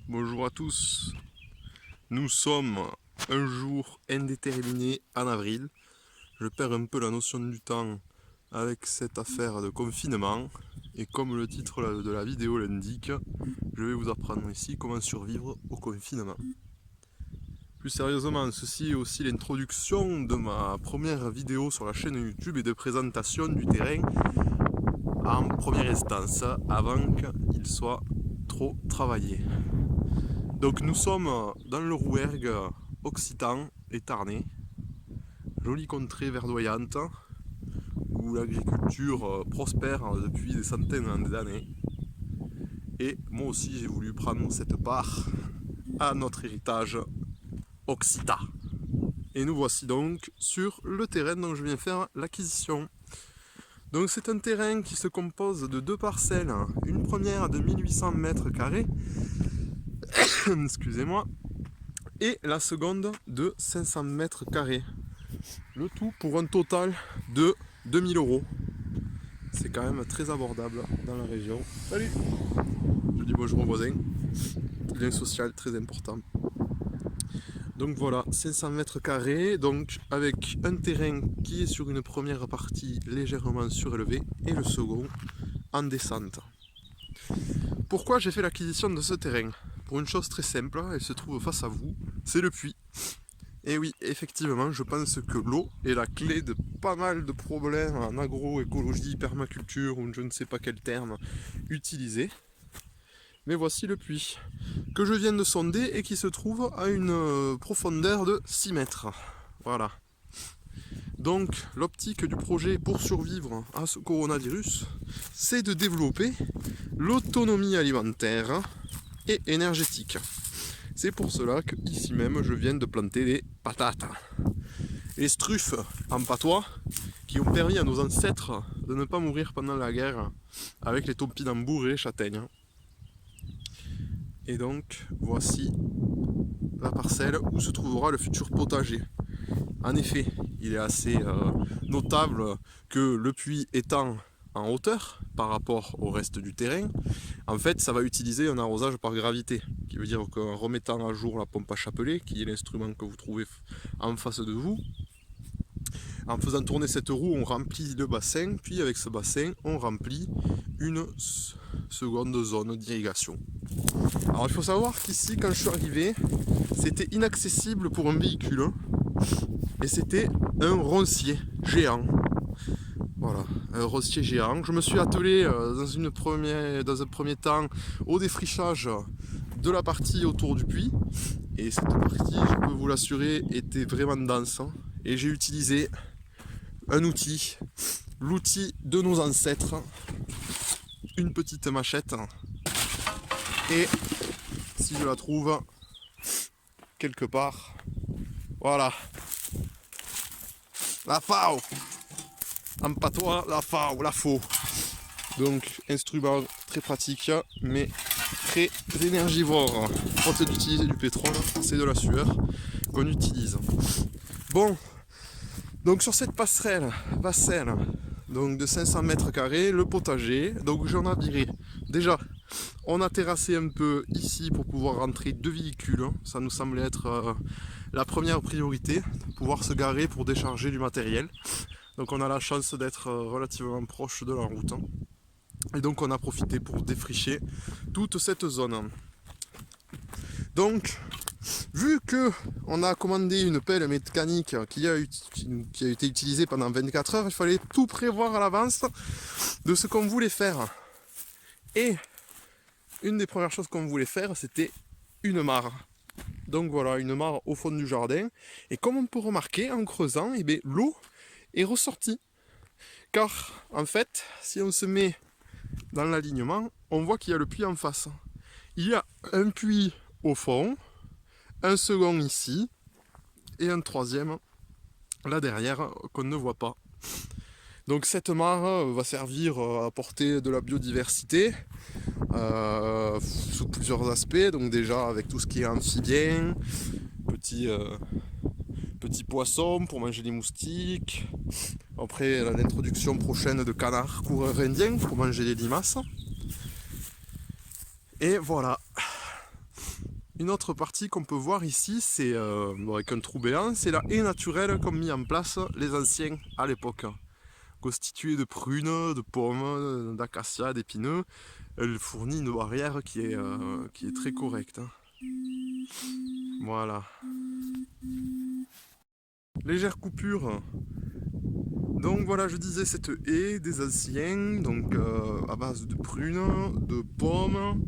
Bonjour à tous, nous sommes un jour indéterminé en avril. Je perds un peu la notion du temps avec cette affaire de confinement et comme le titre de la vidéo l'indique, je vais vous apprendre ici comment survivre au confinement. Plus sérieusement, ceci est aussi l'introduction de ma première vidéo sur la chaîne YouTube et de présentation du terrain en première instance avant qu'il soit trop travaillé. Donc nous sommes dans le Rouergue occitan et tarnais, jolie contrée verdoyante où l'agriculture prospère depuis des centaines d'années. Et moi aussi j'ai voulu prendre cette part à notre héritage occitan. Et nous voici donc sur le terrain dont je viens faire l'acquisition. Donc c'est un terrain qui se compose de deux parcelles, une première de 1800 mètres carrés, excusez-moi, et la seconde de 500 mètres carrés. Le tout pour un total de 2000 euros. C'est quand même très abordable dans la région. Salut! Je dis bonjour aux voisins. Lien social très important. Donc voilà, 500 mètres carrés, donc avec un terrain qui est sur une première partie légèrement surélevée et le second en descente. Pourquoi j'ai fait l'acquisition de ce terrain? Pour une chose très simple, elle se trouve face à vous, c'est le puits. Et oui, effectivement, je pense que l'eau est la clé de pas mal de problèmes en agroécologie, permaculture ou je ne sais pas quel terme utiliser. Mais voici le puits que je viens de sonder et qui se trouve à une profondeur de 6 mètres. Voilà. Donc l'optique du projet pour survivre à ce coronavirus, c'est de développer l'autonomie alimentaire et énergétique. C'est pour cela que ici même je viens de planter des patates. Les struffes en patois qui ont permis à nos ancêtres de ne pas mourir pendant la guerre avec les topinambours et les châtaignes. Et donc voici la parcelle où se trouvera le futur potager. En effet, il est assez notable que le puits étant en hauteur par rapport au reste du terrain, en fait ça va utiliser un arrosage par gravité, qui veut dire qu'en remettant à jour la pompe à chapelet, qui est l'instrument que vous trouvez en face de vous, en faisant tourner cette roue, on remplit le bassin, puis avec ce bassin, on remplit une seconde zone d'irrigation. Alors il faut savoir qu'ici, quand je suis arrivé, c'était inaccessible pour un véhicule, et c'était un roncier géant. Voilà, un roncier géant. Je me suis attelé dans un premier temps au défrichage de la partie autour du puits, et cette partie, je peux vous l'assurer, était vraiment dense, et j'ai utilisé un outil, l'outil de nos ancêtres, une petite machette, et si je la trouve quelque part, voilà, la FAO, en patois, la FAO, la faux. Donc instrument très pratique mais très énergivore. Faute d'utiliser du pétrole, c'est de la sueur qu'on utilise. Bon, donc sur cette passerelle donc de 500 mètres carrés, le potager, donc j'en ai viré. Déjà, on a terrassé un peu ici pour pouvoir rentrer deux véhicules. Ça nous semblait être la première priorité, pouvoir se garer pour décharger du matériel. Donc on a la chance d'être relativement proche de la route. Et donc on a profité pour défricher toute cette zone. Donc, vu que on a commandé une pelle mécanique qui a été utilisée pendant 24 heures, il fallait tout prévoir à l'avance de ce qu'on voulait faire. Et une des premières choses qu'on voulait faire, c'était une mare. Donc voilà, une mare au fond du jardin. Et comme on peut remarquer, en creusant, eh bien, l'eau est ressortie. Car, en fait, si on se met dans l'alignement, on voit qu'il y a le puits en face. Il y a un puits au fond, un second ici, et un troisième là derrière qu'on ne voit pas. Donc cette mare va servir à apporter de la biodiversité sous plusieurs aspects. Donc déjà avec tout ce qui est amphibien, petits poissons pour manger les moustiques. Après l'introduction prochaine de canards coureurs indiens pour manger les limaces. Et voilà. Une autre partie qu'on peut voir ici, c'est avec un trou béant, c'est la haie naturelle qu'ont mis en place les anciens à l'époque. Constituée de prunes, de pommes, d'acacias, d'épineux, elle fournit une barrière qui est très correcte. Voilà. Légère coupure. Donc voilà, je disais cette haie des anciens, donc à base de prunes, de pommes,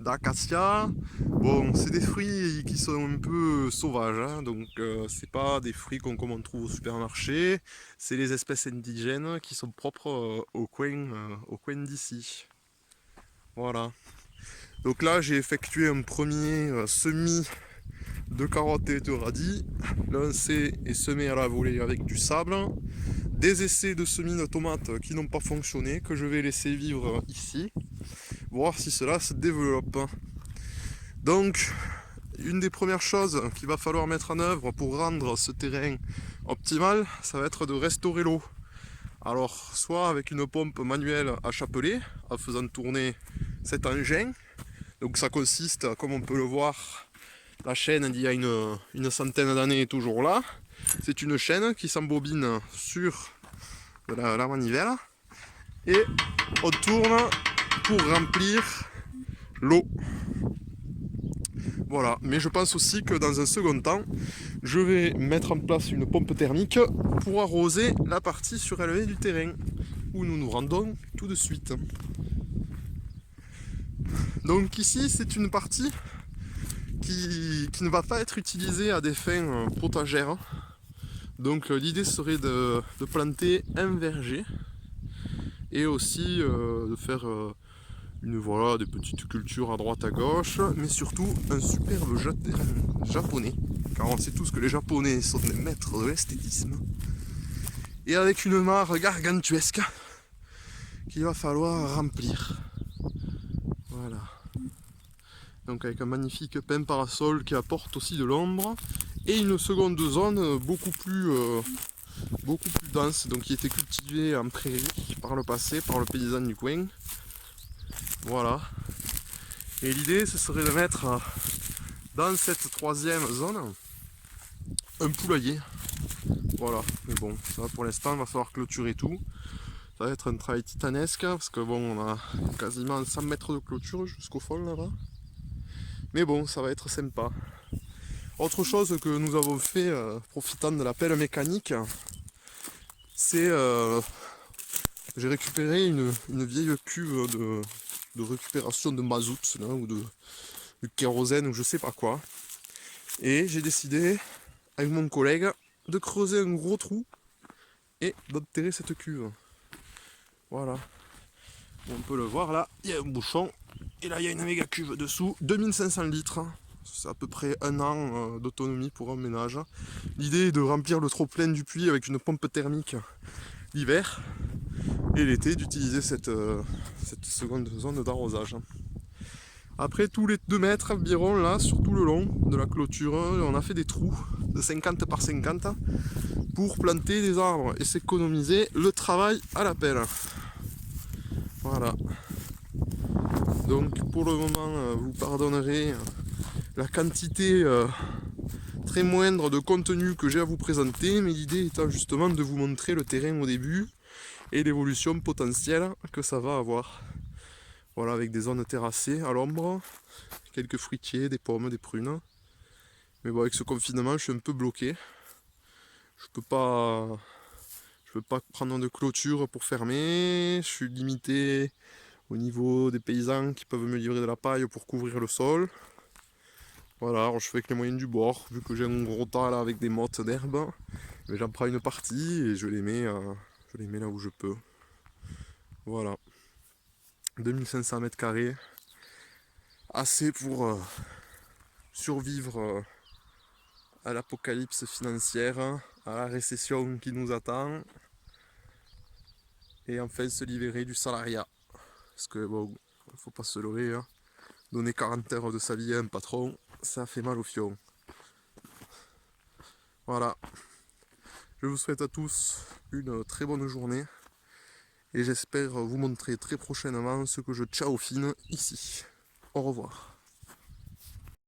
d'acacia. Bon, c'est des fruits qui sont un peu sauvages, hein, donc c'est pas des fruits comme on trouve au supermarché. C'est les espèces indigènes qui sont propres au coin d'ici. Voilà. Donc là, j'ai effectué un premier semis de carottes et de radis, lancé et semé à la volée avec du sable. Des essais de semis de tomates qui n'ont pas fonctionné, que je vais laisser vivre ici, voir si cela se développe. Donc, une des premières choses qu'il va falloir mettre en œuvre pour rendre ce terrain optimal, ça va être de restaurer l'eau. Alors, soit avec une pompe manuelle à chapelet, en faisant tourner cet engin. Donc ça consiste, comme on peut le voir, la chaîne d'il y a une centaine d'années est toujours là. C'est une chaîne qui s'embobine sur la manivelle et on tourne pour remplir l'eau. Voilà, mais je pense aussi que dans un second temps, je vais mettre en place une pompe thermique pour arroser la partie surélevée du terrain, où nous nous rendons tout de suite. Donc ici, c'est une partie qui ne va pas être utilisée à des fins potagères. Donc l'idée serait de planter un verger et aussi de faire des petites cultures à droite à gauche, mais surtout un superbe terrain japonais, car on sait tous que les Japonais sont des maîtres de l'esthétisme, et avec une mare gargantuesque qu'il va falloir remplir. Voilà. Donc avec un magnifique pin parasol qui apporte aussi de l'ombre, et une seconde zone beaucoup plus dense, donc qui était cultivée en prairie par le passé, par le paysan du coin. Voilà. Et l'idée, ce serait de mettre dans cette troisième zone un poulailler. Voilà. Mais bon, ça pour l'instant, il va falloir clôturer tout. Ça va être un travail titanesque, parce que bon, on a quasiment 100 mètres de clôture jusqu'au fond là-bas. Mais bon, ça va être sympa. Autre chose que nous avons fait, profitant de la pelle mécanique, c'est j'ai récupéré une vieille cuve de récupération de mazout là, ou de kérosène ou je sais pas quoi. Et j'ai décidé, avec mon collègue, de creuser un gros trou et d'enterrer cette cuve. Voilà. On peut le voir là, il y a un bouchon. Et là, il y a une méga cuve dessous, 2500 litres. C'est à peu près un an d'autonomie pour un ménage. L'idée est de remplir le trop-plein du puits avec une pompe thermique l'hiver. Et l'été, d'utiliser cette seconde zone d'arrosage. Après, tous les 2 mètres environ, là, sur tout le long de la clôture, on a fait des trous de 50 par 50 pour planter des arbres et s'économiser le travail à la pelle. Voilà. Donc pour le moment, vous pardonnerez la quantité très moindre de contenu que j'ai à vous présenter, mais l'idée étant justement de vous montrer le terrain au début et l'évolution potentielle que ça va avoir. Voilà, avec des zones terrassées à l'ombre, quelques fruitiers, des pommes, des prunes. Mais bon, avec ce confinement, je suis un peu bloqué. Je peux pas prendre de clôture pour fermer. Je suis limité au niveau des paysans qui peuvent me livrer de la paille pour couvrir le sol. Voilà, alors je fais avec les moyens du bord, vu que j'ai un gros tas là avec des mottes d'herbe, j'en prends une partie et je les mets là où je peux. Voilà. 2500 mètres carrés, assez pour survivre à l'apocalypse financière, à la récession qui nous attend, et enfin se libérer du salariat. Parce que bon, faut pas se leurrer, hein. Donner 40 heures de sa vie à un patron, ça fait mal au fion. Voilà. Je vous souhaite à tous une très bonne journée. Et j'espère vous montrer très prochainement ce que je ciaofine ici. Au revoir.